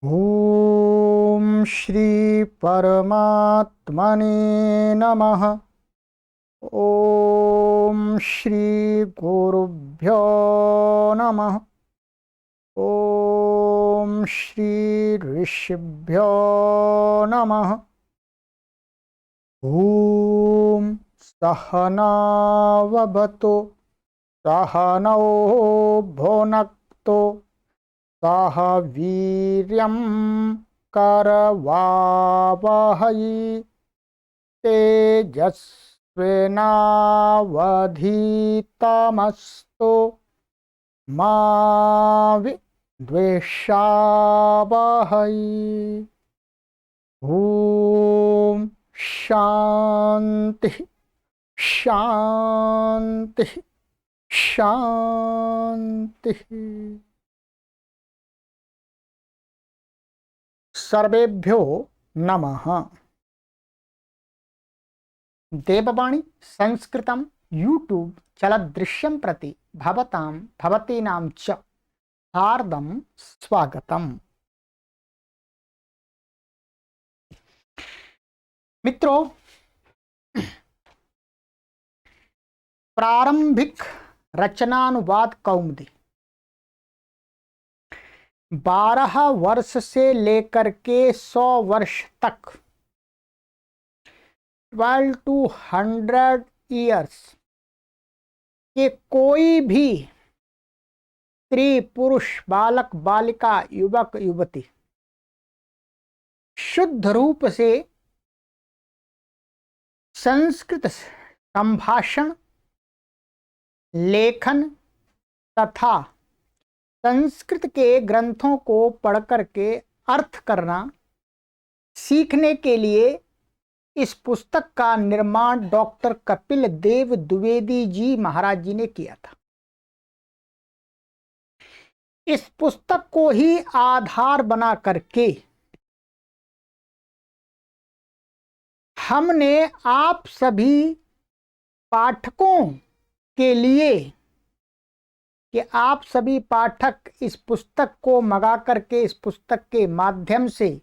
ओम श्री परमात्मने नमः। ओम श्री गुरुभ्यो नमः। ओम श्री ऋषिभ्यो नमः। ओम सहनाववतु सहनौ भुनक्तु सह वीर्यं करवावहै तेजस्विनावधीतमस्तु मा विद्विषावहै। ओम शांति शांति शांति। सर्वेभ्यो नमः। देववाणी संस्कृतं यूट्यूब चलदृश्यं प्रति भवतां भवतीनां च हार्दं स्वागतम्। मित्रों, प्रारंभिक रचनानुवाद कौमुदी 12 वर्ष से लेकर के 100 वर्ष तक 12 to 100 ईयर्स के कोई भी स्त्री पुरुष बालक बालिका युवक युवती शुद्ध रूप से संस्कृत संभाषण लेखन तथा संस्कृत के ग्रंथों को पढ़कर के अर्थ करना सीखने के लिए इस पुस्तक का निर्माण डॉक्टर कपिल देव द्विवेदी जी महाराज जी ने किया था। इस पुस्तक को ही आधार बना करके हमने आप सभी पाठकों के लिए कि आप सभी पाठक इस पुस्तक को मंगा करके इस पुस्तक के माध्यम से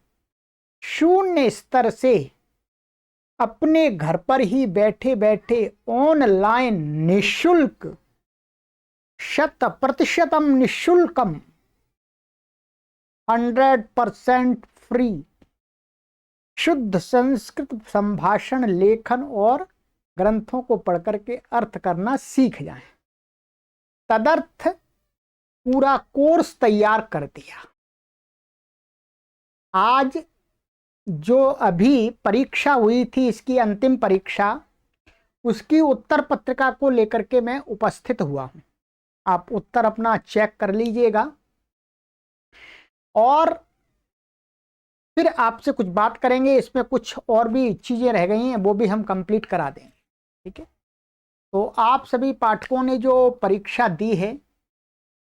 शून्य स्तर से अपने घर पर ही बैठे बैठे ऑनलाइन निशुल्क 100% निशुल्कम 100% फ्री शुद्ध संस्कृत संभाषण लेखन और ग्रंथों को पढ़कर के अर्थ करना सीख जाएं। तदर्थ पूरा कोर्स तैयार कर दिया। आज जो अभी परीक्षा हुई थी, इसकी अंतिम परीक्षा, उसकी उत्तर पत्रिका को लेकर के मैं उपस्थित हुआ हूं। आप उत्तर अपना चेक कर लीजिएगा और फिर आपसे कुछ बात करेंगे। इसमें कुछ और भी चीजें रह गई हैं, वो भी हम कंप्लीट करा देंगे। ठीक है, तो आप सभी पाठकों ने जो परीक्षा दी है,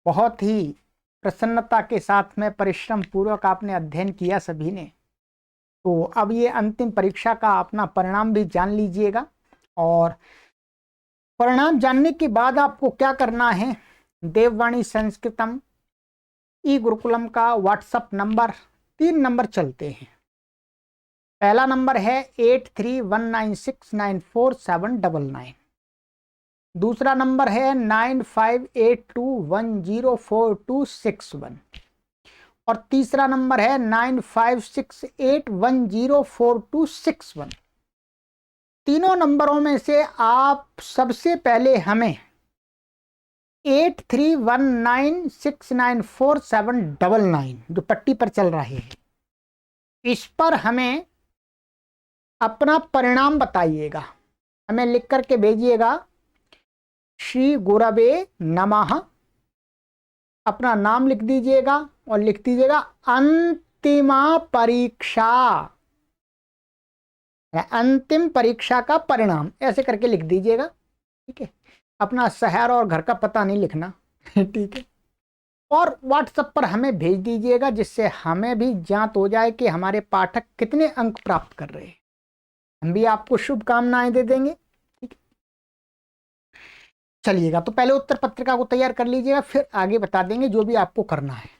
बहुत ही प्रसन्नता के साथ में परिश्रम पूर्वक आपने अध्ययन किया सभी ने। तो अब ये अंतिम परीक्षा का अपना परिणाम भी जान लीजिएगा और परिणाम जानने के बाद आपको क्या करना है, देववाणी संस्कृतम ई गुरुकुलम का व्हाट्सएप नंबर 3 नंबर चलते हैं। पहला नंबर है 8319694799। दूसरा नंबर है 9582104261 और तीसरा नंबर है 9568104261। तीनों नंबरों में से आप सबसे पहले हमें 8319694799 जो पट्टी पर चल रहे हैं, इस पर हमें अपना परिणाम बताइएगा। हमें लिख करके भेजिएगा श्री गुरवे नमः, अपना नाम लिख दीजिएगा और लिख दीजिएगा अंतिमा परीक्षा, अंतिम परीक्षा का परिणाम, ऐसे करके लिख दीजिएगा। ठीक है, अपना शहर और घर का पता नहीं लिखना। ठीक है, और व्हाट्सएप पर हमें भेज दीजिएगा, जिससे हमें भी जांच हो जाए कि हमारे पाठक कितने अंक प्राप्त कर रहे हैं। हम भी आपको शुभकामनाएं दे देंगे। ठीक है, चलिएगा, तो पहले उत्तर पत्रिका को तैयार कर लीजिएगा, फिर आगे बता देंगे जो भी आपको करना है।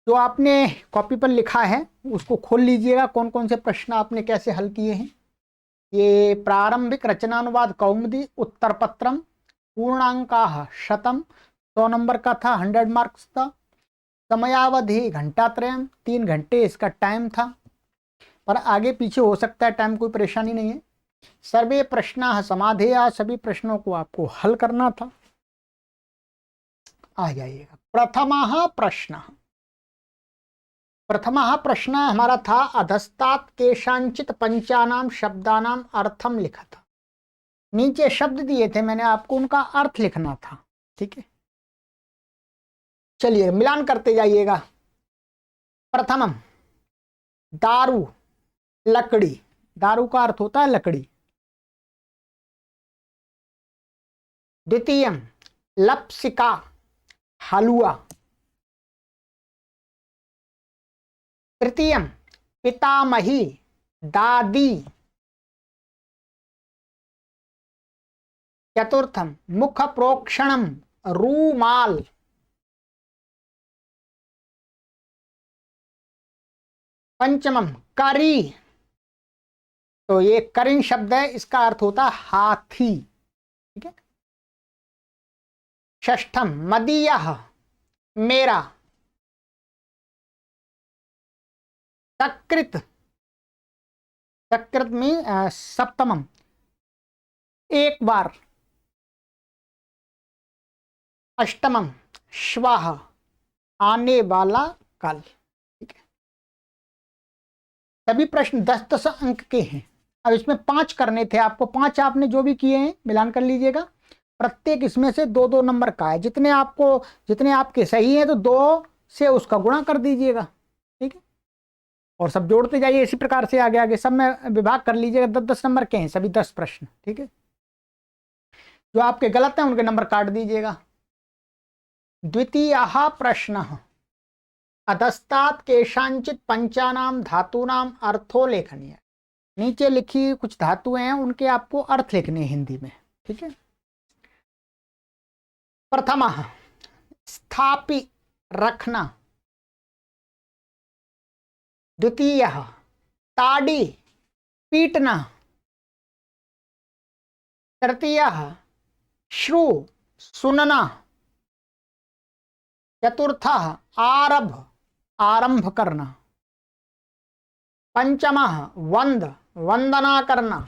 जो आपने कॉपी पर लिखा है उसको खोल लीजिएगा, कौन कौन से प्रश्न आपने कैसे हल किए हैं। ये प्रारंभिक रचनानुवाद कौमुदी उत्तर पत्रम पूर्णांकाः 100 नंबर का था, 100 मार्क्स था। समयावधि घंटात्रयम, 3 घंटे इसका टाइम था, पर आगे पीछे हो सकता है टाइम, कोई परेशानी नहीं है। सर्वे प्रश्न समाधेया, सभी प्रश्नों को आपको हल करना था। आ जाइएगा। प्रथमः प्रश्न हमारा था अधस्तात् केषांचित पंचानाम शब्दानाम अर्थम लिखा था। नीचे शब्द दिए थे मैंने आपको, उनका अर्थ लिखना था। ठीक है, चलिए मिलान करते जाइएगा। प्रथमम दारू, लकड़ी, दारू का अर्थ होता है लकड़ी। द्वितीयम लप्सिका, हलवा। तृतीयम पितामही, दादी। चतुर्थम मुख प्रोक्षणम, रूमाल। पंचमम करी, तो ये करिन शब्द है, इसका अर्थ होता है हाथी। ठीक है। षष्ठम मदीयः, मेरा। सकृत, सकृत में सप्तमम एक बार। अष्टमम श्वः, आने वाला कल। ठीक है। सभी प्रश्न 10-10 अंक के हैं। अब इसमें 5 करने थे आपको, 5 आपने जो भी किए हैं मिलान कर लीजिएगा। प्रत्येक इसमें से 2-2 नंबर का है। जितने आपके सही हैं तो 2 से उसका गुणा कर दीजिएगा। ठीक है, और सब जोड़ते जाइए इसी प्रकार से आगे आगे सब में विभाग कर लीजिएगा। 10-10 नंबर के हैं सभी 10 प्रश्न। ठीक है, जो आपके गलत हैं उनके नंबर काट दीजिएगा। द्वितीयः प्रश्नः अधस्तात् केषांचित पंचानाम धातूनाम अर्थो लेखनीय। नीचे लिखी कुछ धातुएं हैं, उनके आपको अर्थ लिखने हैं हिंदी में। ठीक है। प्रथमः स्थापि, रखना। द्वितीयः ताड़ी, पीटना। तृतीयः श्रु, सुनना। चतुर्थः आरभ, आरंभ करना। पंचमः वंद, वंदना करना।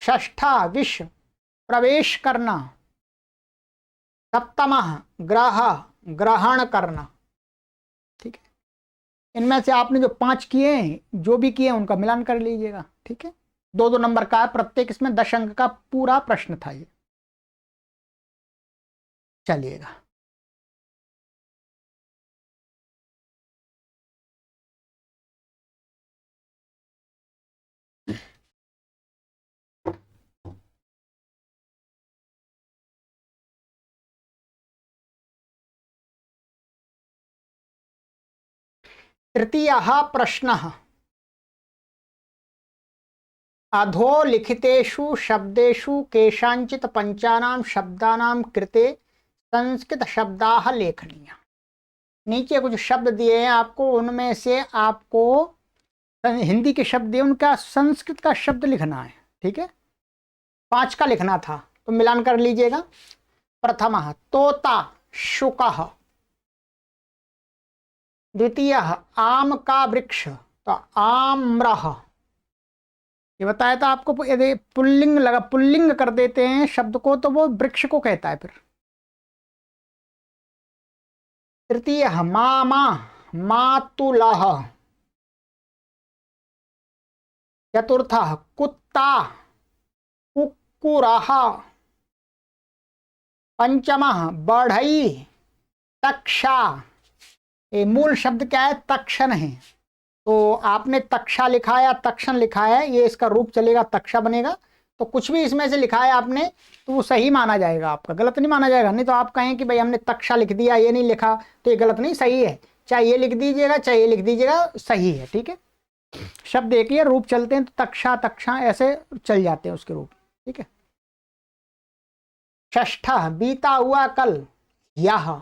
षष्ठा विष, प्रवेश करना। सप्तमः ग्रह, ग्रहण करना। ठीक है, इनमें से आपने जो 5 किए हैं, जो भी किए हैं उनका मिलान कर लीजिएगा। ठीक है, 2-2 नंबर का है प्रत्येक, इसमें 10 अंक का पूरा प्रश्न था ये। चलिएगा। तृतीयः प्रश्नः अधोलिखितेषु शब्देषु केषांचित पंचानां शब्दानां कृते संस्कृत शब्दाः लेखनीय। नीचे कुछ शब्द दिए हैं आपको, उनमें से आपको हिंदी के शब्द दिए, उनका संस्कृत का शब्द लिखना है। ठीक है, 5 का लिखना था तो मिलान कर लीजिएगा। प्रथमः तोता, शुकः। द्वितीयः आम का वृक्ष, तो आम्रः। ये बताया था आपको, यदि पुल्लिंग कर देते हैं शब्द को तो वो वृक्ष को कहता है फिर। तृतीयः मामा, मातुलः। चतुर्थः कुत्ता, कुक्कुरः। पंचमः बढ़ई, तक्षा। ये मूल शब्द क्या है? तक्षण है, तो आपने तक्षा लिखा है या तक्षण लिखा है, ये इसका रूप चलेगा, तक्षा बनेगा। तो कुछ भी इसमें से लिखा है आपने तो वो सही माना जाएगा, आपका गलत नहीं माना जाएगा। नहीं तो आप कहें कि भाई हमने तक्षा लिख दिया, ये नहीं लिखा, तो ये गलत नहीं, सही है। चाहे ये लिख दीजिएगा चाहे ये लिख दीजिएगा, सही है। ठीक है, शब्द एक ही रूप चलते हैं, तो तक्षा तक्षा ऐसे चल जाते हैं उसके रूप। ठीक है। षष्ठ बीता हुआ कल, यह।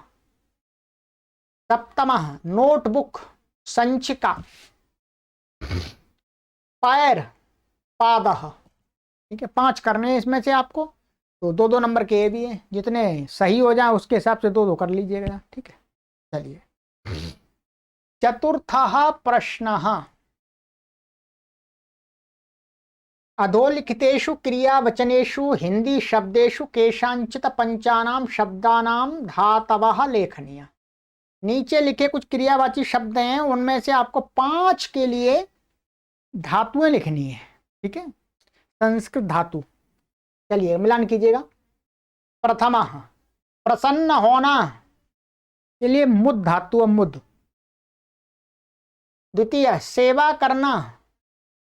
सप्तमः नोटबुक संचिका, पैर पादः। ठीक है, 5 करने हैं इसमें से आपको, तो 2-2 नंबर के ये भी हैं, जितने सही हो जाए उसके हिसाब से 2-2 कर लीजिएगा। ठीक है, चलिए चतुर्थः प्रश्नः, अधोलिखितेषु क्रियावचनेषु हिंदी शब्देषु केषांचित पंचानां शब्दानां धातवः लेखनीय। नीचे लिखे कुछ क्रियावाची शब्द हैं, उनमें से आपको 5 के लिए धातुएं लिखनी है। ठीक है, संस्कृत धातु। चलिए मिलान कीजिएगा। प्रथमा प्रसन्न होना के लिए मुद धातु, मुद। द्वितीय सेवा करना,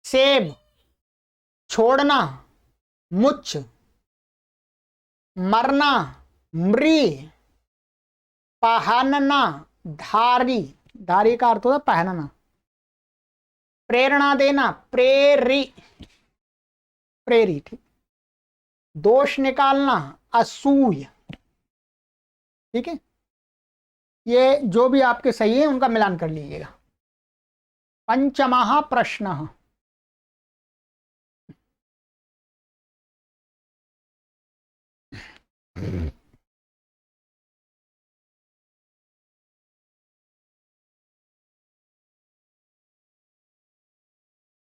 सेब। छोड़ना मुच। मरना मृ। पहनना धारी, धारी का अर्थ होता है पहनना। प्रेरणा देना प्रेरी, प्रेरी। ठीक, दोष निकालना असूय। ठीक है, ये जो भी आपके सही है उनका मिलान कर लीजिएगा। पंचमः प्रश्नः,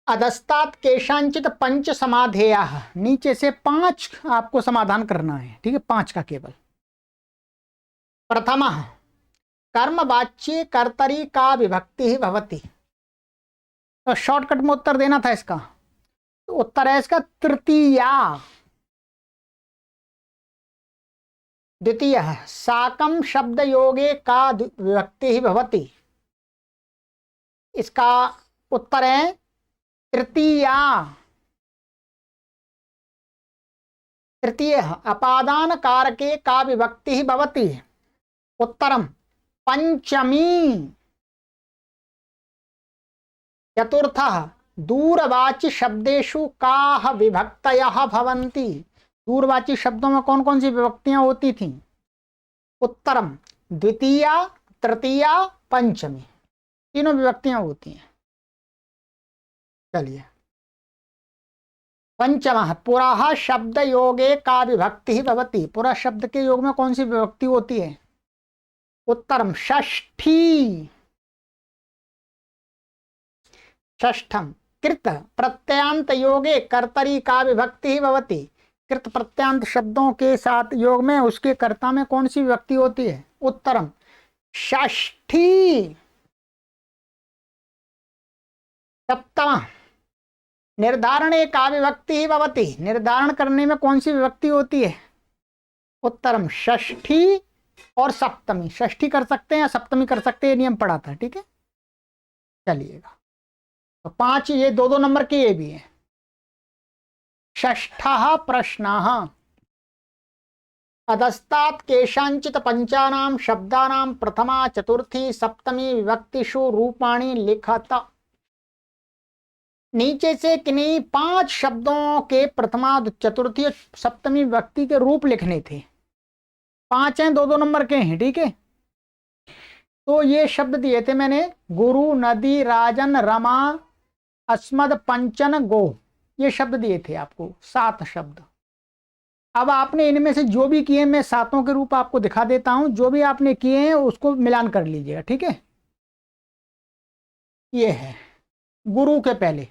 अधस्तात् केषांचित पंच समाधेयाः, नीचे से 5 आपको समाधान करना है। ठीक है, 5 का केवल। प्रथमः कर्मवाच्ये कर्तरी का विभक्ति ही भवति, तो शॉर्टकट में उत्तर देना था इसका, तो उत्तर है इसका तृतीया। द्वितीय साकम शब्द योगे का विभक्ति ही भवति, इसका उत्तर है तृतीया। तृतीय अपादान कारके का विभक्ति ही भवति, उत्तरम पंचमी। चतुर्थः दूरवाची शब्देषु काः विभक्तयः भवन्ति, दूरवाची शब्दों में कौन कौन सी विभक्तियां होती थीं? उत्तरम द्वितीया, तृतीया, पंचमी, तीनों विभक्तियां होती हैं। चलिए पंचमः पुरः शब्द योगे का विभक्ति ही भवति, पुरः शब्द के योग में कौन सी विभक्ति होती है? उत्तरम षष्ठी। षष्ठम कृत प्रत्ययांत योगे कर्तरी का विभक्ति ही भवति, कृत प्रत्ययांत शब्दों के साथ योग में उसके कर्ता में कौन सी विभक्ति होती है? उत्तरम षष्ठी। सप्तम निर्धारणे का विभक्ति ही भवति, निर्धारण करने में कौन सी विभक्ति होती है? उत्तरम षष्ठी और सप्तमी, षष्ठी कर सकते हैं या सप्तमी कर सकते हैं, नियम पढ़ा था। ठीक है, चलिएगा तो 5 ये 2-2 नंबर के ये भी है। षष्ठः प्रश्नः अधस्तात् केषांचित पंचानां शब्दानां प्रथमा चतुर्थी सप्तमी विभक्तिषु रूपाणि लिखत, नीचे से किन्हीं 5 शब्दों के प्रथमा चतुर्थी सप्तमी विभक्ति के रूप लिखने थे। 5 हैं, 2-2 नंबर के हैं। ठीक है, तो ये शब्द दिए थे मैंने, गुरु, नदी, राजन, रमा, अस्मद, पंचन, गो, ये शब्द दिए थे आपको, 7 शब्द। अब आपने इनमें से जो भी किए, मैं 7 के रूप आपको दिखा देता हूं, जो भी आपने किए हैं उसको मिलान कर लीजिएगा। ठीक है, ये है गुरु के पहले,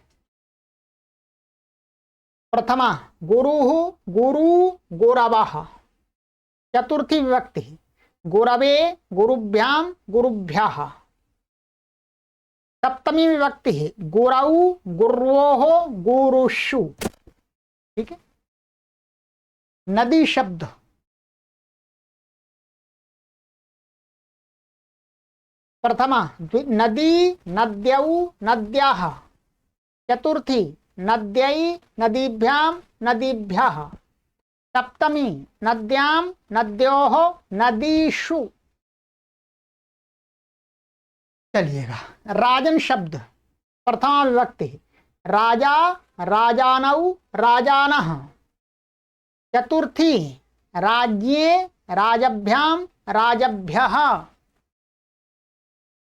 प्रथमा गुरु, गुरु गुरवः, चतुर्थी विभक्ति गुरवे, गुरुभ्याम, गुरुभ्यः, सप्तमी विभक्ति गुरौ, गुर्वोः, गुरुषु। ठीक है, नदी शब्द प्रथमा नदी, नद्यौ, नद्याः, चतुर्थी नद्यै, नदीभ्याम, नदीभ्यः, सप्तमी नद्यां, नद्योः, नदीषु। चलिएगा राजन शब्द प्रथमा विभक्ति राजा, राजानौ, राजानः, चतुर्थी राज्ये, राजभ्याम, राजभ्यः,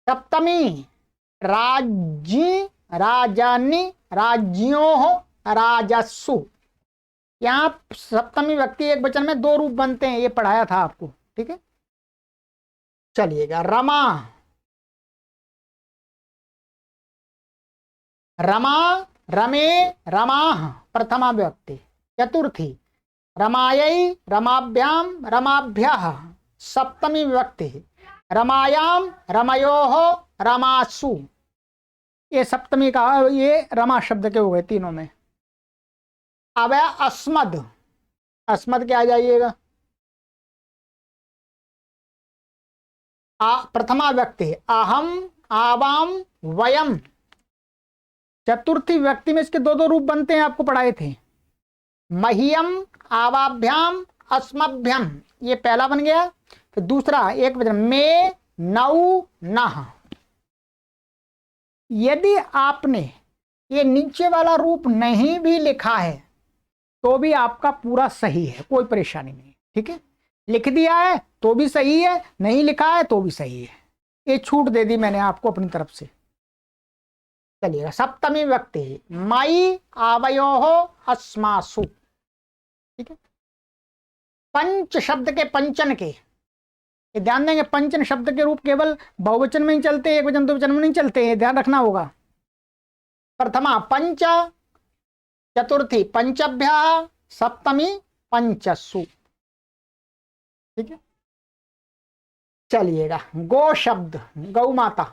सप्तमी राज्य, राजानी, राज्यों, राजस्सु। यहाँ सप्तमी व्यक्ति एक वचन में दो रूप बनते हैं, ये पढ़ाया था आपको, ठीक है। चलिएगा, रमा, रमा, रमे, रमाः प्रथमा व्यक्ति। चतुर्थी रमायै, रमाभ्याम, रमाभ्यः सप्तमी व्यक्ति। रमायाम, रमयोः, रमासु। ये सप्तमी का, ये रमा शब्द के हो गए तीनों में। अब है अस्मद, अस्मद क्या आ जाइएगा, प्रथमा व्यक्ति अहम, आवाम, वयम। चतुर्थी व्यक्ति में इसके दो दो रूप बनते हैं, आपको पढ़ाए थे। मह्यम, आवाभ्याम, अस्मभ्यम, ये पहला बन गया। फिर दूसरा एक वचन में, नौ, नह। यदि आपने ये नीचे वाला रूप नहीं भी लिखा है तो भी आपका पूरा सही है, कोई परेशानी नहीं, ठीक है। लिख दिया है तो भी सही है, नहीं लिखा है तो भी सही है, ये छूट दे दी मैंने आपको अपनी तरफ से। चलिएगा, सप्तमी व्यक्ति मई, आवयोः, अस्मासु, ठीक है। पंच शब्द के पंचन के, ये ध्यान देंगे, पंचन शब्द के रूप केवल बहुवचन में ही चलते हैं, एक वचन दो वचन में नहीं चलते हैं, ध्यान रखना होगा। प्रथमा पंच, चतुर्थी पंचभ्यः, सप्तमी पंचसु, ठीक है। चलिएगा, गो शब्द, गौ माता।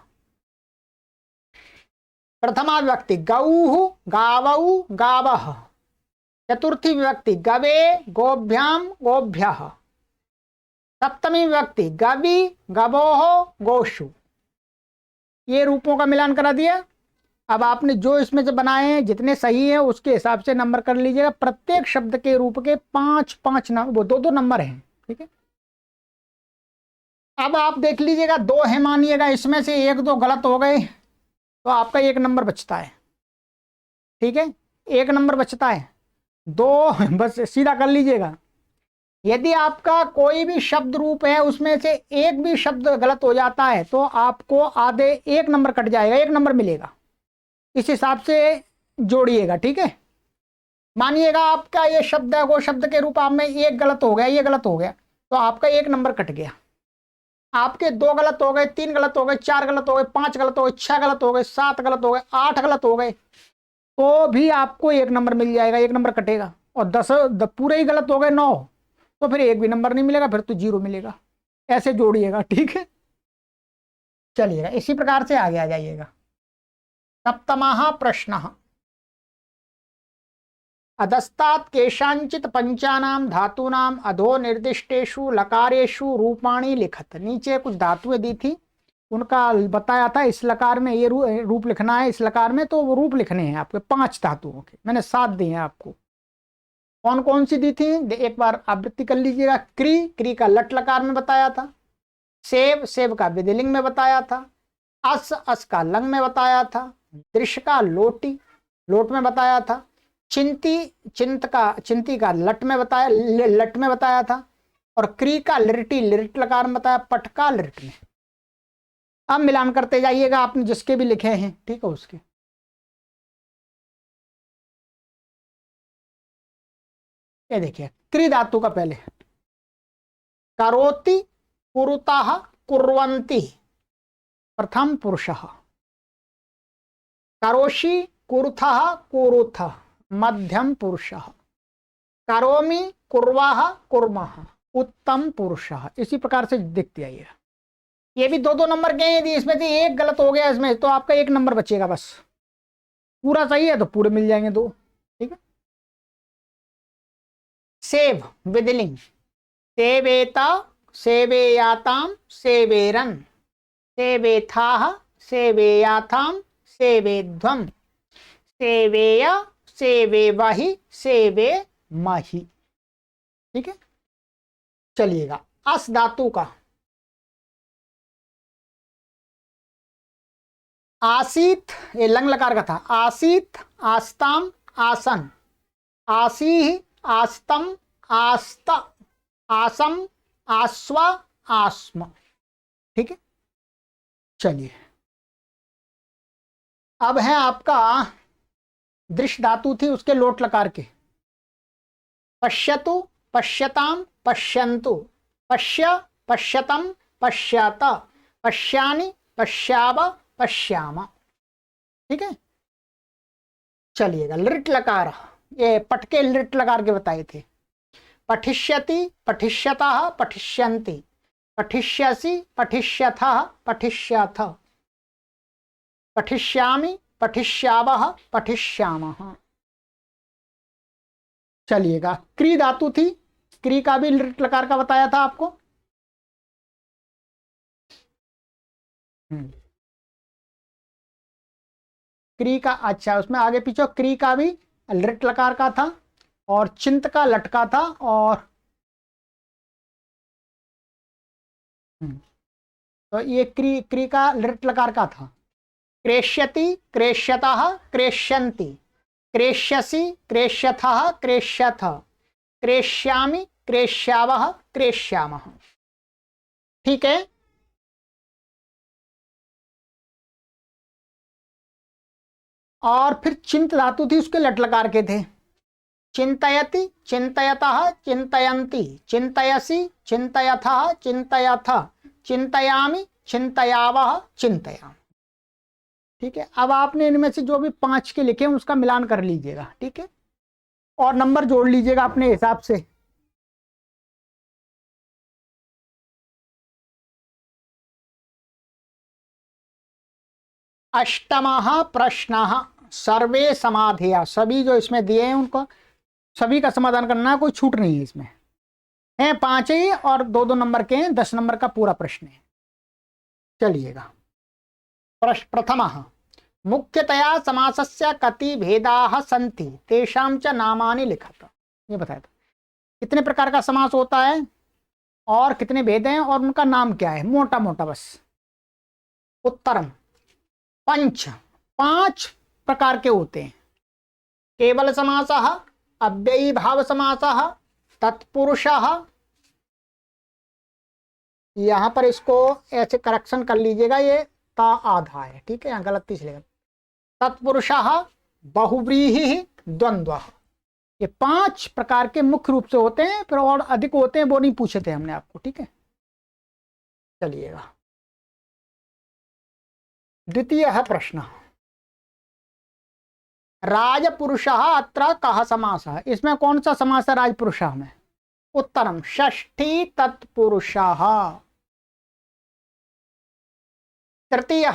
प्रथमा व्यक्ति गौः, गावौ, गावः। चतुर्थी व्यक्ति गवे, गोभ्याम, गोभ्यः। सप्तमी व्यक्ति गवि, गवोः, गोषु। ये रूपों का मिलान करा दिया। अब आपने जो इसमें से बनाए हैं जितने सही हैं उसके हिसाब से नंबर कर लीजिएगा। प्रत्येक शब्द के रूप के 5-5 नंबर, वो 2-2 नंबर हैं, ठीक है। अब आप देख लीजिएगा, दो है मानिएगा, इसमें से एक दो गलत हो गए तो आपका 1 नंबर बचता है, ठीक है। 1 नंबर बचता है, 2 बस सीधा कर लीजिएगा। यदि आपका कोई भी शब्द रूप है उसमें से एक भी शब्द गलत हो जाता है तो आपको आधे 1 नंबर कट जाएगा, 1 नंबर मिलेगा। इस हिसाब से जोड़िएगा, ठीक है। मानिएगा आपका ये शब्द है, वो शब्द के रूप आप में एक गलत हो गया, ये गलत हो गया, तो आपका 1 नंबर कट गया। आपके 2 गलत हो गए, 3 गलत हो गए, 4 गलत हो गए, 5 गलत हो गए, 6 गलत हो गए, 7 गलत हो गए, 8 गलत हो गए, तो भी आपको 1 नंबर मिल जाएगा, 1 नंबर कटेगा। और 10 पूरे ही गलत हो गए, 9, तो फिर 1 भी नंबर नहीं मिलेगा, फिर तो 0 मिलेगा। ऐसे जोड़िएगा, ठीक है। चलिएगा, इसी प्रकार से आगे आ जाइएगा। सप्तमः प्रश्नः, अधस्तात् केषांचित् पंचानां धातूनां अधो निर्दिष्टेषु लकारेषु रूपाणि लिखत। नीचे कुछ धातुएं दी थी, उनका बताया था इस लकार में ये रूप लिखना है, इस लकार में तो वो रूप लिखने हैं आपके 5 धातुओं के। मैंने 7 दिए हैं आपको। कौन कौन सी दी थी एक बार आवृत्ति कर लीजिएगा। क्री, क्री का लट लकार में बताया था। सेव, सेव का विधिलिंग में बताया था। अस, अस का लंग में बताया था। दृश्य का लोटी, लोट में बताया था। चिंती, चिंती का लट में बताया, लट में बताया था। और क्री का लिरटी, लिरट लकार में बताया। पट का लिरट में। अब मिलान करते जाइएगा, आपने जिसके भी लिखे हैं, ठीक है, उसके। ये देखिए, क्री धातु का पहले करोति, कुरुतः, कुर्वन्ति, प्रथम पुरुषः। करोषि, कुरुथः, कुरुथ, मध्यम पुरुषः। करोमि, कुर्वाः, कुर्मः, उत्तम पुरुषः। इसी प्रकार से दिखती है ये भी 2-2 नंबर के हैं। यदि इसमें से एक गलत हो गया इसमें, तो आपका 1 नंबर बचेगा बस। पूरा सही है तो पूरे मिल जाएंगे 2, ठीक है। सेव विधिलिंग, सेवेता, सेवेयाताम, सेवेरन, सेवेथाः, सेवेयाथाम, सेवेध्वम, सेवेय, सेवेवहि, सेवेमहि, ठीक है। चलिएगा, अस धातु का आसीत, ये लंग लकार का था। आसीत, आस्ताम, आसन, आसीह, आस्तम, आस्त, आसम, आस्व, आस्म, ठीक है। चलिए, अब है आपका दृश्य धातु थी, उसके लोट लकार के। पश्यतु, पश्यताम, पश्यन्तु, पश्य, पश्यतम, पश्यात, पश्यानि, पश्याव, पश्याम। ठीक है, चलिएगा। लृट लकार, ये पट के लृट लकार के बताए थे। पठिष्यति, पठिष्यतः, पठिष्यन्ति, पठिष्यसि, पठिष्यथः, पठिष्यथ, पठिष्यामि, पठिष्यावः, पठिष्यामः। चलिएगा। क्री धातु थी, क्री का भी लृट लकार का बताया था आपको। क्री का, अच्छा, उसमें आगे पीछे क्री का भी लृट लकार का था, और चिंत का लटका था, और तो ये क्री का लृट लकार का था। क्रेष्यति, क्रेष्यतः, क्रेष्यन्ति, क्रेष्यसि, क्रेष्यथः, क्रेष्यथ, क्रेष्यामि, क्रेष्यावः, क्रेष्यामः। ठीक है। और फिर चिंत धातु थी, उसके लट लकार के थे। चिंतयति, चिंतयतः, चिंतयन्ति, चिंतयसि, चिंतयथः, चिंतयथ, चिंतयामि, चिंतयावः, चिंतयामि। ठीक है। अब आपने इनमें से जो भी 5 के लिखे हैं उसका मिलान कर लीजिएगा। ठीक है, और नंबर जोड़ लीजिएगा अपने हिसाब से। अष्टमः प्रश्नः सर्वे समाधेया, सभी जो इसमें दिए हैं उनको सभी का समाधान करना है, कोई छूट नहीं है इसमें। हैं 5 ही और 2-2 नंबर के हैं, 10 नंबर का पूरा प्रश्न है। चलिएगा। प्रथमः मुख्यतया समासस्य कति भेदाः सन्ति तेषां च नामानि लिखत। ये बताया था कितने प्रकार का समास होता है और कितने भेद हैं और उनका नाम क्या है, मोटा मोटा बस। उत्तरम 5 प्रकार के होते हैं। केवल समासः, अव्ययी भाव समासः, तत्पुरुषः, यहां पर इसको ऐसे करेक्शन कर लीजिएगा, ये ता आधा है। ठीक है, यहाँ गलती इसलिए। तत्पुरुषः, बहुव्रीहि, द्वंद्वः। ये 5 प्रकार के मुख्य रूप से होते हैं, फिर और अधिक होते हैं वो नहीं पूछे थे हमने आपको। ठीक है, चलिएगा। द्वितीय प्रश्न, राजपुरुषः अत्र कः समासः, इसमें कौन सा समास है राजपुरुषः में। उत्तरम षष्ठी तत्पुरुषः। तृतीय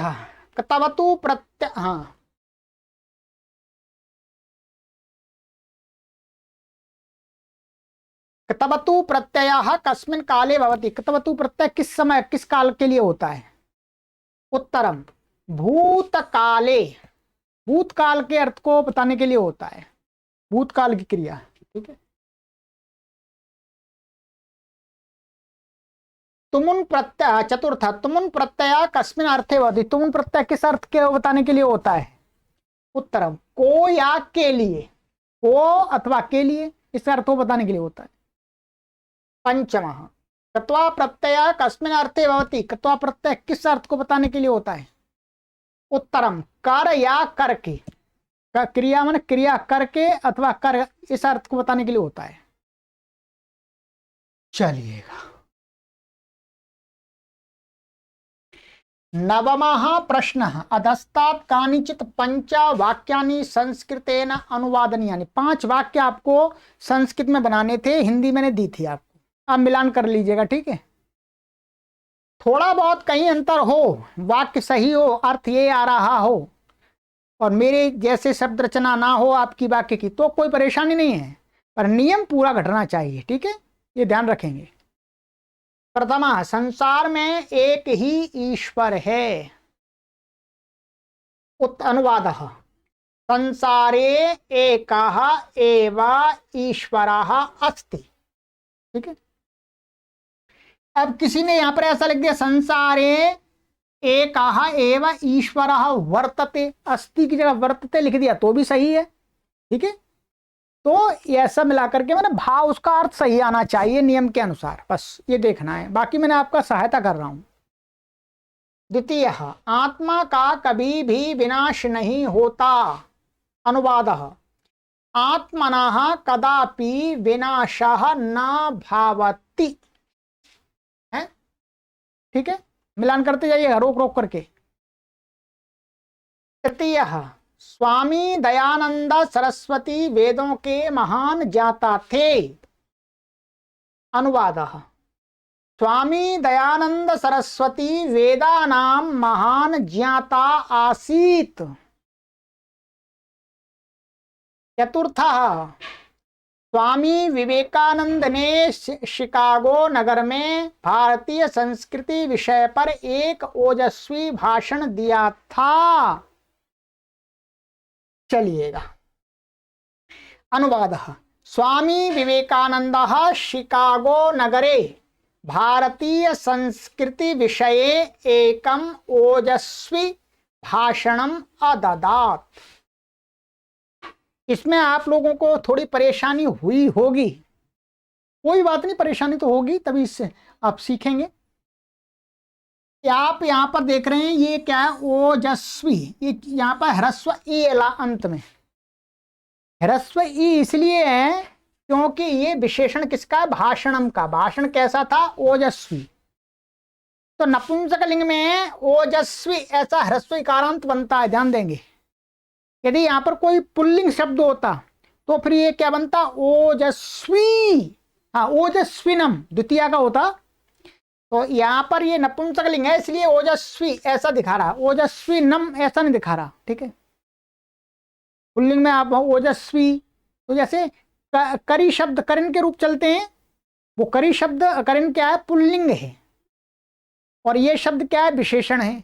तवतु प्रत्यय, हाँ, तवतु प्रत्ययः कस्मिन् काले भवति, तवतु प्रत्यय किस समय किस काल के लिए होता है। उत्तरम भूतकाले, भूतकाल के अर्थ को बताने के लिए होता है, भूतकाल की क्रिया। ठीक है। तुमुन प्रत्यय, चतुर्थ तुमुन प्रत्यय कस्मिन् अर्थे भवति, तुमुन प्रत्यय किस अर्थ के बताने के लिए होता है। उत्तरम को या के लिए, को अथवा के लिए, इस अर्थ को बताने के लिए होता है। पंचमः कत्वा प्रत्यय कस्मिन् अर्थे भवति, कत्वा प्रत्यय किस अर्थ को बताने के लिए होता है। उत्तरम कर या करके, क्रिया माने क्रिया करके अथवा कर, इस अर्थ को बताने के लिए होता है। चलिएगा। नवमः प्रश्नः अधस्तात् कानिचित् पंच वाक्यानि संस्कृतेन अनुवादनीयानि, 5 वाक्य आपको संस्कृत में बनाने थे, हिंदी मैंने दी थी आपको, अब मिलान कर लीजिएगा। ठीक है, थोड़ा बहुत कहीं अंतर हो, वाक्य सही हो, अर्थ ये आ रहा हो और मेरे जैसे शब्द रचना ना हो आपकी वाक्य की, तो कोई परेशानी नहीं है, पर नियम पूरा घटना चाहिए। ठीक है, ये ध्यान रखेंगे। प्रथमा संसार में एक ही ईश्वर है। अनुवादः संसारे एकः एव ईश्वरः अस्ति। ठीक है, अब किसी ने यहां पर ऐसा लिख दिया संसारे एकः एव ईश्वरः वर्तते, अस्ति की जगह वर्तते लिख दिया तो भी सही है। ठीक है, तो ये सब मिलाकर के मैंने भाव उसका अर्थ सही आना चाहिए नियम के अनुसार, बस ये देखना है, बाकी मैंने आपका सहायता कर रहा हूं। द्वितीय, आत्मा का कभी भी विनाश नहीं होता। अनुवादः आत्मनः कदापि विनाशः न भवति। है, ठीक है, मिलान करते जाइएगा रोक रोक करके। तृतीय, स्वामी दयानंद सरस्वती वेदों के महान ज्ञाता थे। अनुवादः स्वामी दयानंद सरस्वती वेदानां महान ज्ञाता आसीत्। चतुर्थः, स्वामी विवेकानंद ने शिकागो नगर में भारतीय संस्कृति विषय पर एक ओजस्वी भाषण दिया था। चलिएगा, अनुवादः स्वामी विवेकानंदः शिकागो नगरे भारतीय संस्कृति विषये एकम ओजस्वी भाषणम अददात्। इसमें आप लोगों को थोड़ी परेशानी हुई होगी, कोई बात नहीं, परेशानी तो होगी, तभी इससे आप सीखेंगे। आप यहां पर देख रहे हैं ये क्या है, ओजस्वी, ये यहां पर ह्रस्व ई अंत में। ह्रस्व ई इसलिए है क्योंकि ये विशेषण किसका, भाषणम का। भाषण कैसा था, ओजस्वी। तो नपुंसकलिंग में ओजस्वी ऐसा ह्रस्व इकारांत बनता है, ध्यान देंगे। यदि यहां पर कोई पुल्लिंग शब्द होता तो फिर ये क्या बनता, ओजस्वी। हाँ, ओजस्विनम द्वितीय का होता। तो यहां पर ये नपुंसकलिंग है इसलिए ओजस्वी ऐसा दिखा रहा, ओजस्विनम ऐसा नहीं दिखा रहा, ठीक है। पुल्लिंग में आप ओजस्वी, तो जैसे करी शब्द करिन के रूप चलते हैं, वो करी शब्द करिन क्या है, पुल्लिंग है, और ये शब्द क्या है, विशेषण है।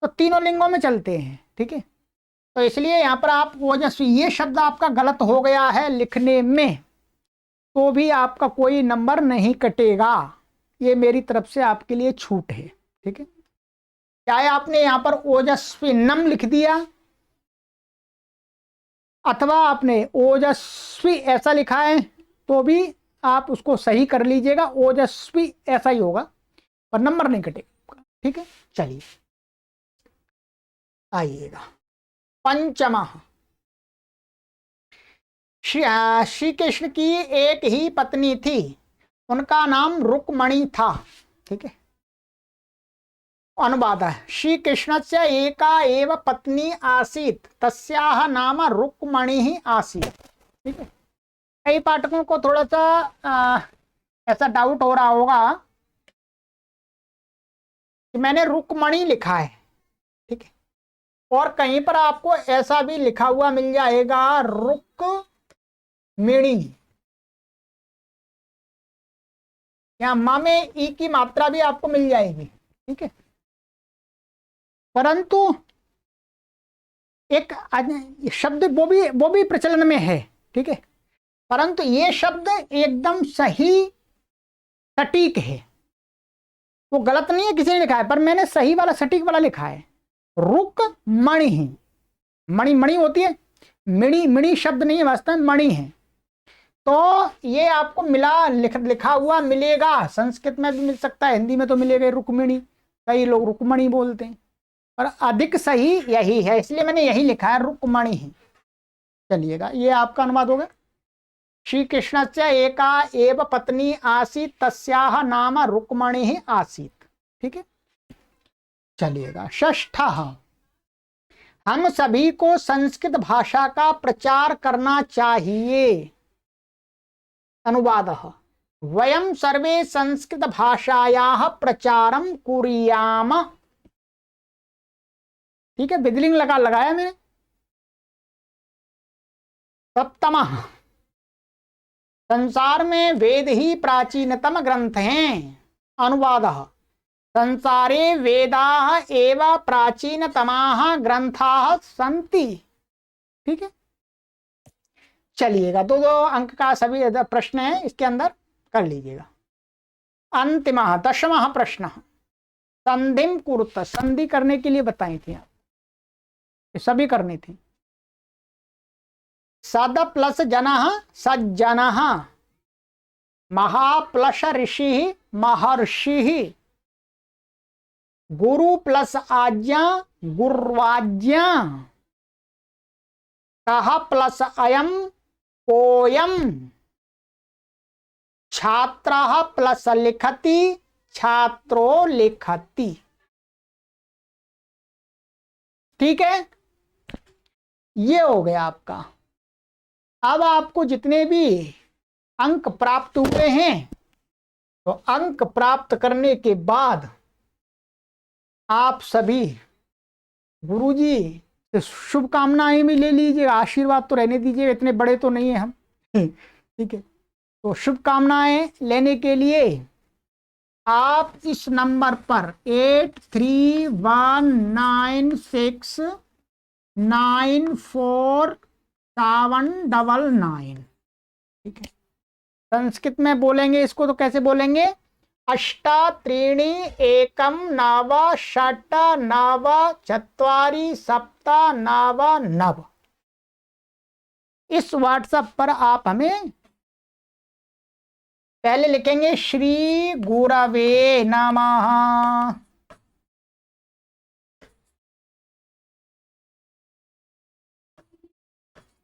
तो तीनों लिंगों में चलते हैं, ठीक है। तो इसलिए यहां पर आप ओजस्वी, ये शब्द आपका गलत हो गया है लिखने में तो भी आपका कोई नंबर नहीं कटेगा, ये मेरी तरफ से आपके लिए छूट है, ठीक है। चाहे आपने यहां पर ओजस्विनम लिख दिया अथवा आपने ओजस्वी ऐसा लिखा है तो भी आप उसको सही कर लीजिएगा, ओजस्वी ऐसा ही होगा, पर नंबर नहीं कटेगा, ठीक है। चलिए आइएगा, पंचमा, श्री कृष्ण की एक ही पत्नी थी, उनका नाम रुक्मणी था, ठीक है। अनुवाद है श्री कृष्ण से एका एव पत्नी आसीत तस्याह नाम रुक्मणी ही आसीत, ठीक है। कई पाठकों को थोड़ा सा ऐसा डाउट हो रहा होगा कि मैंने रुक्मणी लिखा है, ठीक है, और कहीं पर आपको ऐसा भी लिखा हुआ मिल जाएगा रुक्मिणी। यहाँ माँ में ई की मात्रा भी आपको मिल जाएगी, ठीक है। परंतु एक शब्द वो भी प्रचलन में है, ठीक है, परंतु ये शब्द एकदम सही सटीक है, वो गलत नहीं है, किसी ने लिखा है, पर मैंने सही वाला सटीक वाला लिखा है, रुक्मणी। मणि मणि होती है, मिणी मिणी शब्द नहीं है, वास्तव में मणि है। तो ये आपको लिखा हुआ मिलेगा, संस्कृत में भी मिल सकता है, हिंदी में तो मिलेगा रुक्मिणी, कई लोग रुक्मणी बोलते हैं, पर अधिक सही यही है, इसलिए मैंने यही लिखा है रुक्मणी ही। चलिएगा, ये आपका अनुवाद होगा। श्री कृष्ण से एका एव पत्नी आसीत तस्याह नाम रुक्मणी ही आसीत, ठीक है। चलिएगा, षष्ठा, हम सभी को संस्कृत भाषा का प्रचार करना चाहिए। अनुवादः वयं सर्वे संस्कृत भाषायाः प्रचारं कुर्याम, ठीक है, बिदलिंग लगाया मैंने। सप्तमः, संसार में वेद ही प्राचीनतम ग्रंथ हैं। अनुवादः संसारे वेदाः एव प्राचीनतमाः ग्रंथाः सन्ति, ठीक है। चलिएगा, दो अंक का सभी प्रश्न है इसके अंदर, कर लीजिएगा। अंतिमः दशमः प्रश्न, संधिम कुरुत, संधि करने के लिए बताई थी आप, ये सभी करनी थी। सद प्लस जनः सज्जनः, महा प्लस ऋषि महर्षि, गुरु प्लस आज्ञा गुर्वाज्ञा, कः प्लस अयम कोयम, छात्रः प्लस लिखति छात्रो लिखति। ठीक है, ये हो गया आपका। अब आपको जितने भी अंक प्राप्त हुए हैं, तो अंक प्राप्त करने के बाद आप सभी गुरुजी से शुभकामनाएं भी ले लीजिएगा, आशीर्वाद तो रहने दीजिएगा, इतने बड़े तो नहीं है हम। ठीक है, तो शुभकामनाएं लेने के लिए आप इस नंबर पर 8319494799, ठीक है। संस्कृत में बोलेंगे इसको तो कैसे बोलेंगे, अष्टा त्रीणि एकम नव षट् नव चत्वारि सप्त नव नव। इस व्हाट्सएप पर आप हमें पहले लिखेंगे श्री गुरवे नमः,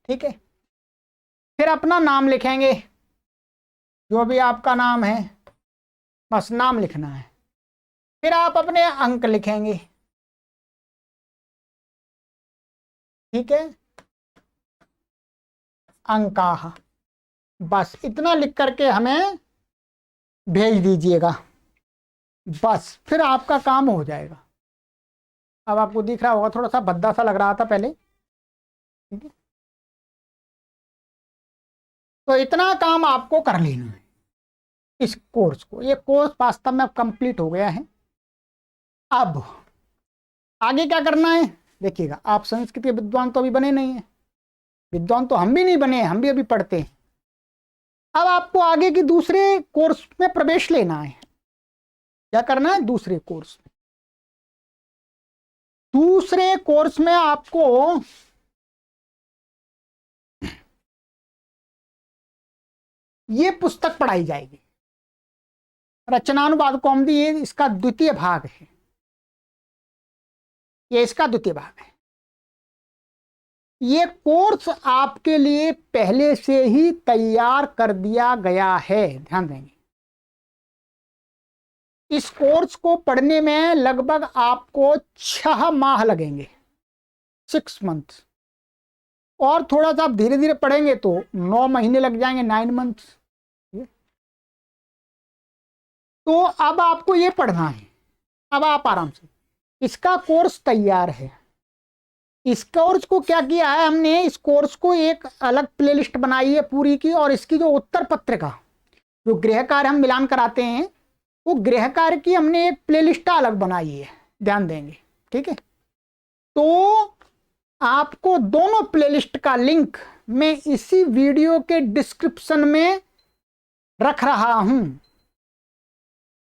ठीक है। फिर अपना नाम लिखेंगे, जो भी आपका नाम है, बस नाम लिखना है। फिर आप अपने अंक लिखेंगे, ठीक है, अंकाः, बस इतना लिख करके हमें भेज दीजिएगा, बस फिर आपका काम हो जाएगा। अब आपको दिख रहा होगा थोड़ा सा भद्दा सा लग रहा था पहले, ठीक है। तो इतना काम आपको कर लेना है इस कोर्स को। ये कोर्स वास्तव में अब कंप्लीट हो गया है। अब आगे क्या करना है देखिएगा। आप संस्कृत के विद्वान तो अभी बने नहीं है, विद्वान तो हम भी नहीं बने, हम भी अभी पढ़ते हैं। अब आपको आगे की दूसरे कोर्स में प्रवेश लेना है। क्या करना है, दूसरे कोर्स में। दूसरे कोर्स में आपको ये पुस्तक पढ़ाई जाएगी, रचनानुवाद कौमुदी। ये इसका द्वितीय भाग है, ये इसका द्वितीय भाग है। ये कोर्स आपके लिए पहले से ही तैयार कर दिया गया है, ध्यान देंगे। इस कोर्स को पढ़ने में लगभग आपको 6 माह लगेंगे, 6 मंथ। और थोड़ा सा आप धीरे धीरे पढ़ेंगे तो 9 महीने लग जाएंगे, 9 मंथ। तो अब आपको ये पढ़ना है। अब आप आराम से, इसका कोर्स तैयार है। इस कोर्स को क्या किया है हमने, इस कोर्स को एक अलग प्लेलिस्ट बनाई है पूरी की, और इसकी जो उत्तर पत्रिका, जो गृह कार्य हम मिलान कराते हैं, वो गृह कार्य की हमने एक प्लेलिस्ट अलग बनाई है, ध्यान देंगे, ठीक है। तो आपको दोनों प्लेलिस्ट का लिंक मैं इसी वीडियो के डिस्क्रिप्शन में रख रहा हूं,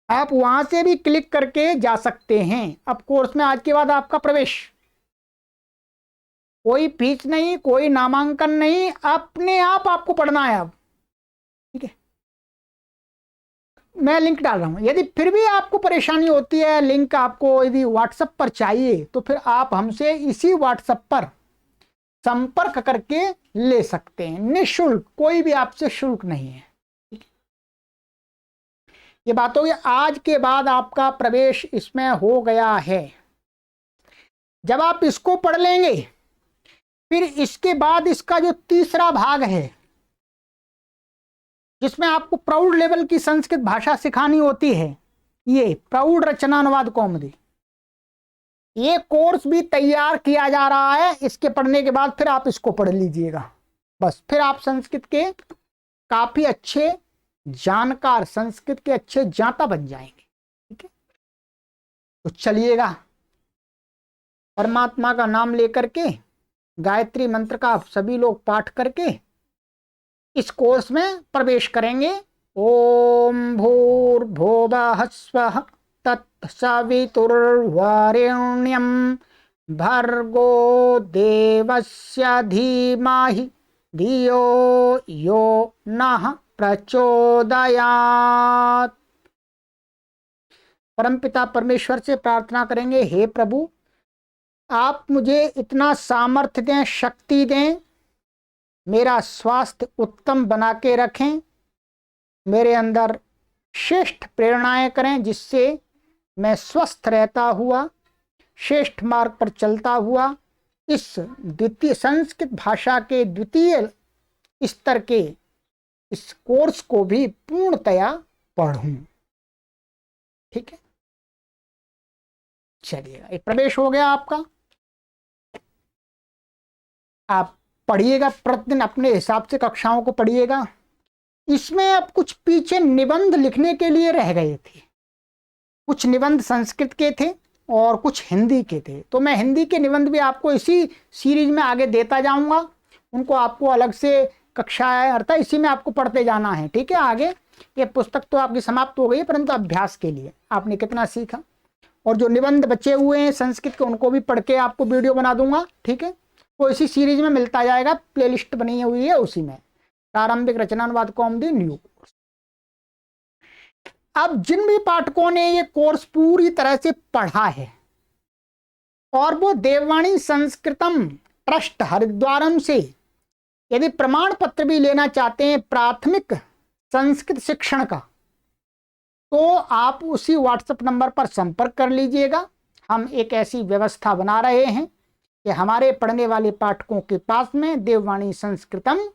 आप वहां से भी क्लिक करके जा सकते हैं। अब कोर्स में आज के बाद आपका प्रवेश, कोई फीस नहीं, कोई नामांकन नहीं, अपने आप आपको पढ़ना है अब, ठीक है। मैं लिंक डाल रहा हूं। यदि फिर भी आपको परेशानी होती है, लिंक आपको यदि व्हाट्सएप पर चाहिए, तो फिर आप हमसे इसी व्हाट्सएप पर संपर्क करके ले सकते हैं, निःशुल्क, कोई भी आपसे शुल्क नहीं है। ये बात होगी। आज के बाद आपका प्रवेश इसमें हो गया है। जब आप इसको पढ़ लेंगे, फिर इसके बाद इसका जो तीसरा भाग है, जिसमें आपको प्रौढ़ लेवल की संस्कृत भाषा सिखानी होती है, ये प्रौढ़ रचनानुवाद कौमुदी, ये कोर्स भी तैयार किया जा रहा है। इसके पढ़ने के बाद फिर आप इसको पढ़ लीजिएगा, बस फिर आप संस्कृत के काफी अच्छे जानकार, संस्कृत के अच्छे जाता बन जाएंगे, ठीक है। तो चलिएगा, परमात्मा का नाम लेकर के, गायत्री मंत्र का आप सभी लोग पाठ करके इस कोर्स में प्रवेश करेंगे। ओम भूर्भुवः स्वः तत्सवितुर्वरेण्यं भर्गो देवस्य धीमहि धियो यो नः प्रचोदयात्। परमपिता परमेश्वर से प्रार्थना करेंगे, हे प्रभु आप मुझे इतना सामर्थ्य दें, शक्ति दें, मेरा स्वास्थ्य उत्तम बना के रखें, मेरे अंदर श्रेष्ठ प्रेरणाएं करें जिससे मैं स्वस्थ रहता हुआ, श्रेष्ठ मार्ग पर चलता हुआ इस द्वितीय संस्कृत भाषा के द्वितीय स्तर के इस कोर्स को भी पूर्णतया पढ़ूं। ठीक है, चलिएगा, एक प्रवेश हो गया आपका। आप पढ़िएगा, प्रतिदिन अपने हिसाब से कक्षाओं को पढ़िएगा। इसमें अब कुछ पीछे निबंध लिखने के लिए रह गए थे, कुछ निबंध संस्कृत के थे और कुछ हिंदी के थे, तो मैं हिंदी के निबंध भी आपको इसी सीरीज में आगे देता जाऊंगा। उनको आपको अलग से कक्षाएं अर्थात इसी में आपको पढ़ते जाना है। ठीक है, आगे ये पुस्तक तो आपकी समाप्त हो गई है, परंतु अभ्यास के लिए आपने कितना सीखा, और जो निबंध बचे हुए हैं संस्कृत के उनको भी पढ़ के आपको वीडियो बना दूंगा। ठीक है, वो इसी सीरीज में मिलता जाएगा, प्लेलिस्ट बनी हुई है उसी में, प्रारंभिक रचनानुवाद कौमुदी न्यू कोर्स। अब जिन भी पाठकों ने ये कोर्स पूरी तरह से पढ़ा है और वो देववाणी संस्कृतम ट्रस्ट हरिद्वारम से यदि प्रमाण पत्र भी लेना चाहते हैं प्राथमिक संस्कृत शिक्षण का, तो आप उसी व्हाट्सएप नंबर पर संपर्क कर लीजिएगा। हम एक ऐसी व्यवस्था बना रहे हैं कि हमारे पढ़ने वाले पाठकों के पास में देववाणी संस्कृतम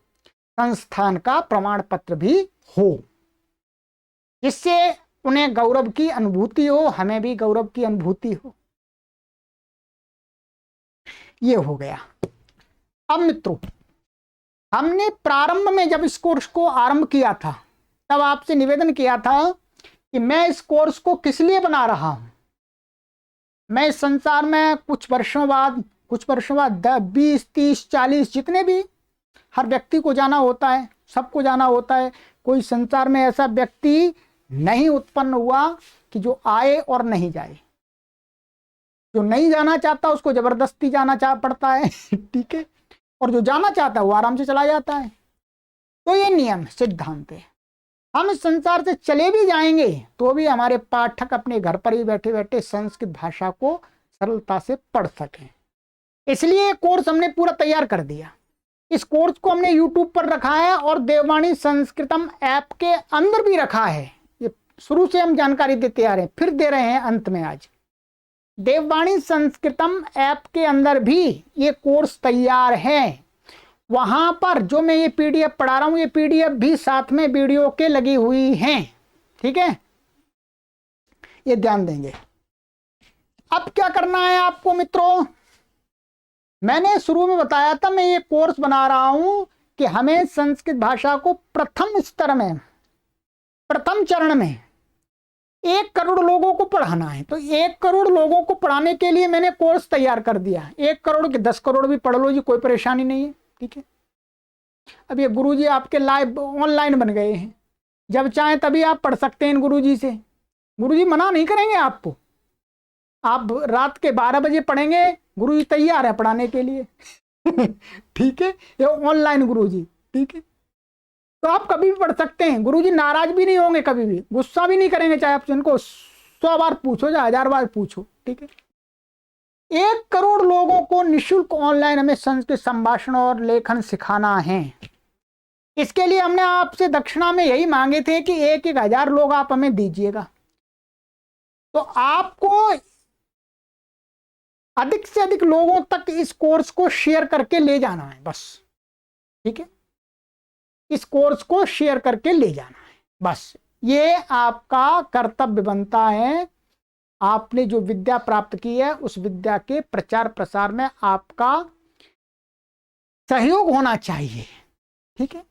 संस्थान का प्रमाण पत्र भी हो, जिससे उन्हें गौरव की अनुभूति हो, हमें भी गौरव की अनुभूति हो। ये हो गया। अब मित्रों, हमने प्रारंभ में जब इस कोर्स को आरंभ किया था तब आपसे निवेदन किया था कि मैं इस कोर्स को किस लिए बना रहा हूं। मैं इस संसार में कुछ वर्षों बाद 20, 30, 40 जितने भी हर व्यक्ति को जाना होता है, सबको जाना होता है। कोई संसार में ऐसा व्यक्ति नहीं उत्पन्न हुआ कि जो आए और नहीं जाए। जो नहीं जाना चाहता उसको जबरदस्ती जाना पड़ता है। ठीक है, और जो जाना चाहता है वो आराम से चला जाता है। तो ये नियम सिद्धांत है। हम इस संसार से चले भी जाएंगे तो भी हमारे पाठक अपने घर पर ही बैठे बैठे संस्कृत भाषा को सरलता से पढ़ सकें। इसलिए कोर्स हमने पूरा तैयार कर दिया। इस कोर्स को हमने YouTube पर रखा है और देववाणी संस्कृतम ऐप के अंदर भी रखा है। ये शुरू से हम जानकारी देते आ रहे हैं, फिर दे रहे हैं अंत में। आज देववाणी संस्कृतम ऐप के अंदर भी ये कोर्स तैयार है। वहां पर जो मैं ये PDF पढ़ा रहा हूं, ये PDF भी साथ में वीडियो के लगी हुई हैं। ठीक है, ये ध्यान देंगे। अब क्या करना है आपको मित्रों, मैंने शुरू में बताया था मैं ये कोर्स बना रहा हूं कि हमें संस्कृत भाषा को प्रथम स्तर में, प्रथम चरण में 1 करोड़ लोगों को पढ़ाना है। तो 1 करोड़ लोगों को पढ़ाने के लिए मैंने कोर्स तैयार कर दिया। 1 करोड़ के 10 करोड़ भी पढ़ लो जी, कोई परेशानी नहीं है। ठीक है, अब ये गुरुजी आपके लाइव ऑनलाइन बन गए हैं, जब चाहे तभी आप पढ़ सकते हैं इन गुरुजी से। गुरुजी मना नहीं करेंगे आपको, आप रात के 12 बजे पढ़ेंगे, गुरुजी तैयार है पढ़ाने के लिए। ठीक है, ये ऑनलाइन गुरुजी। ठीक है, तो आप कभी भी पढ़ सकते हैं। गुरुजी नाराज भी नहीं होंगे, कभी भी गुस्सा भी नहीं करेंगे, चाहे आप उनको 100 बार पूछो या 1000 बार पूछो। ठीक है, 1 करोड़ लोगों को निःशुल्क ऑनलाइन हमें संस्कृत संभाषण और लेखन सिखाना है। इसके लिए हमने आपसे दक्षिणा में यही मांगे थे कि 1,000 लोग आप हमें दीजिएगा। तो आपको अधिक से अधिक लोगों तक इस कोर्स को शेयर करके ले जाना है बस। ठीक है, इस कोर्स को शेयर करके ले जाना है बस, ये आपका कर्तव्य बनता है। आपने जो विद्या प्राप्त की है उस विद्या के प्रचार प्रसार में आपका सहयोग होना चाहिए। ठीक है,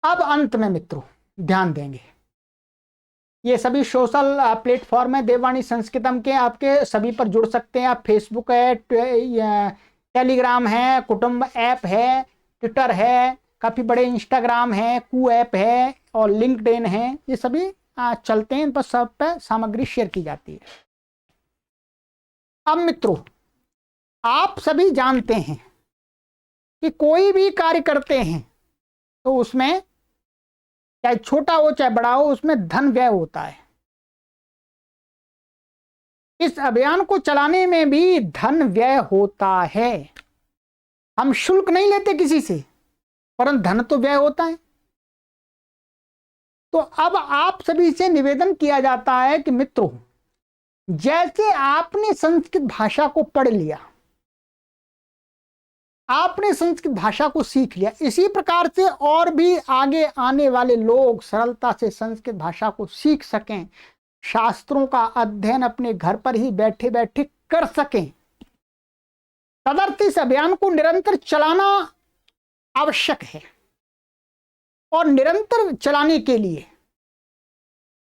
अब अंत में मित्रों ध्यान देंगे, ये सभी सोशल प्लेटफॉर्म है देववाणी संस्कृतम के, आपके सभी पर जुड़ सकते हैं आप। फेसबुक है, टेलीग्राम है, कुटुंब ऐप है, ट्विटर है, काफ़ी बड़े इंस्टाग्राम है, कू ऐप है और लिंक्डइन है, ये सभी चलते हैं। इन पर सब पे सामग्री शेयर की जाती है। अब मित्रों, आप सभी जानते हैं कि कोई भी कार्य करते हैं तो उसमें चाहे छोटा हो चाहे बड़ा हो, उसमें धन व्यय होता है। इस अभियान को चलाने में भी धन व्यय होता है। हम शुल्क नहीं लेते किसी से, परंतु धन तो व्यय होता है। तो अब आप सभी से निवेदन किया जाता है कि मित्रों, जैसे आपने संस्कृत भाषा को पढ़ लिया, आपने संस्कृत भाषा को सीख लिया, इसी प्रकार से और भी आगे आने वाले लोग सरलता से संस्कृत भाषा को सीख सकें, शास्त्रों का अध्ययन अपने घर पर ही बैठे बैठे कर सकें। तदर्थ इस अभियान को निरंतर चलाना आवश्यक है, और निरंतर चलाने के लिए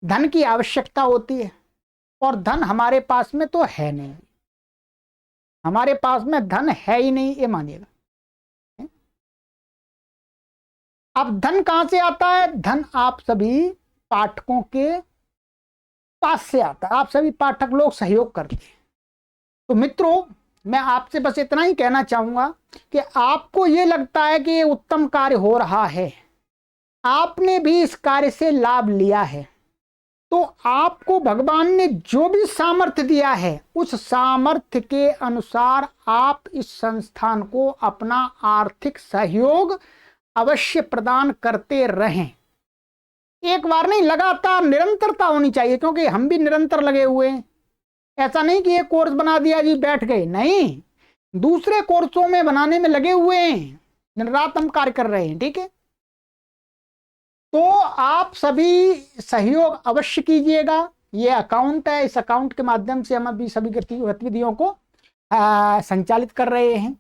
धन की आवश्यकता होती है, और धन हमारे पास में तो है नहीं, हमारे पास में धन है ही नहीं, ये मानिएगा। अब धन कहां से आता है? धन आप सभी पाठकों के पास से आता है, आप सभी पाठक लोग सहयोग करते हैं। तो मित्रों, मैं आपसे बस इतना ही कहना चाहूंगा कि आपको ये लगता है कि ये उत्तम कार्य हो रहा है, आपने भी इस कार्य से लाभ लिया है, तो आपको भगवान ने जो भी सामर्थ्य दिया है, उस सामर्थ्य के अनुसार आप इस संस्थान को अपना आर्थिक सहयोग अवश्य प्रदान करते रहें। एक बार नहीं, लगातार निरंतरता होनी चाहिए, क्योंकि हम भी निरंतर लगे हुए हैं। ऐसा नहीं कि ये कोर्स बना दिया जी बैठ गए, नहीं, दूसरे कोर्सों में बनाने में लगे हुए हैं, दिन रात हम कार्य कर रहे हैं। ठीक है, तो आप सभी सहयोग अवश्य कीजिएगा। ये अकाउंट है, इस अकाउंट के माध्यम से हम अभी सभी गतिविधियों को संचालित कर रहे हैं,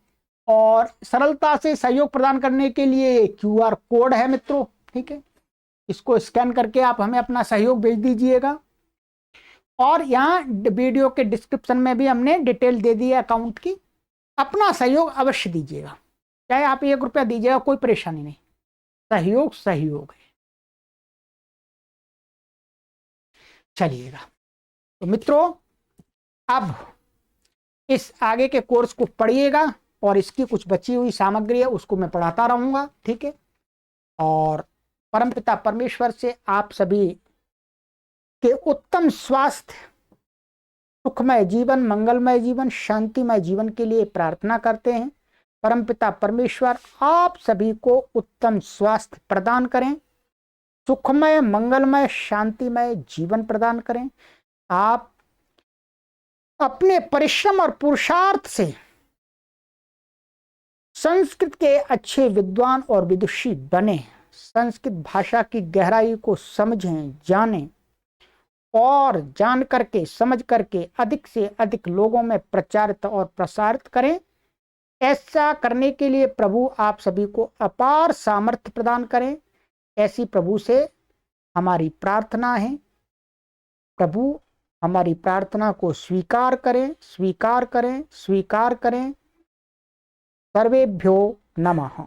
और सरलता से सहयोग प्रदान करने के लिए QR कोड है मित्रों। ठीक है, इसको स्कैन करके आप हमें अपना सहयोग भेज दीजिएगा, और यहाँ वीडियो के डिस्क्रिप्शन में भी हमने डिटेल दे दी है अकाउंट की। अपना सहयोग अवश्य दीजिएगा, चाहे आप 1 रुपया दीजिएगा, कोई परेशानी नहीं, सहयोग सहयोग है। चलिएगा, तो मित्रों, अब इस आगे के कोर्स को पढ़िएगा, और इसकी कुछ बची हुई सामग्री है उसको मैं पढ़ाता रहूंगा। ठीक है, और परमपिता परमेश्वर से आप सभी के उत्तम स्वास्थ्य, सुखमय जीवन, मंगलमय जीवन, शांतिमय जीवन के लिए प्रार्थना करते हैं। परमपिता परमेश्वर आप सभी को उत्तम स्वास्थ्य प्रदान करें, सुखमय, मंगलमय, शांतिमय जीवन प्रदान करें। आप अपने परिश्रम और पुरुषार्थ से संस्कृत के अच्छे विद्वान और विदुषी बने, संस्कृत भाषा की गहराई को समझें, जानें, और जान करके, समझ करके अधिक से अधिक लोगों में प्रचारित और प्रसारित करें। ऐसा करने के लिए प्रभु आप सभी को अपार सामर्थ्य प्रदान करें, ऐसी प्रभु से हमारी प्रार्थना है। प्रभु हमारी प्रार्थना को स्वीकार करें, स्वीकार करें, स्वीकार करें। सर्वेभ्यो नमः।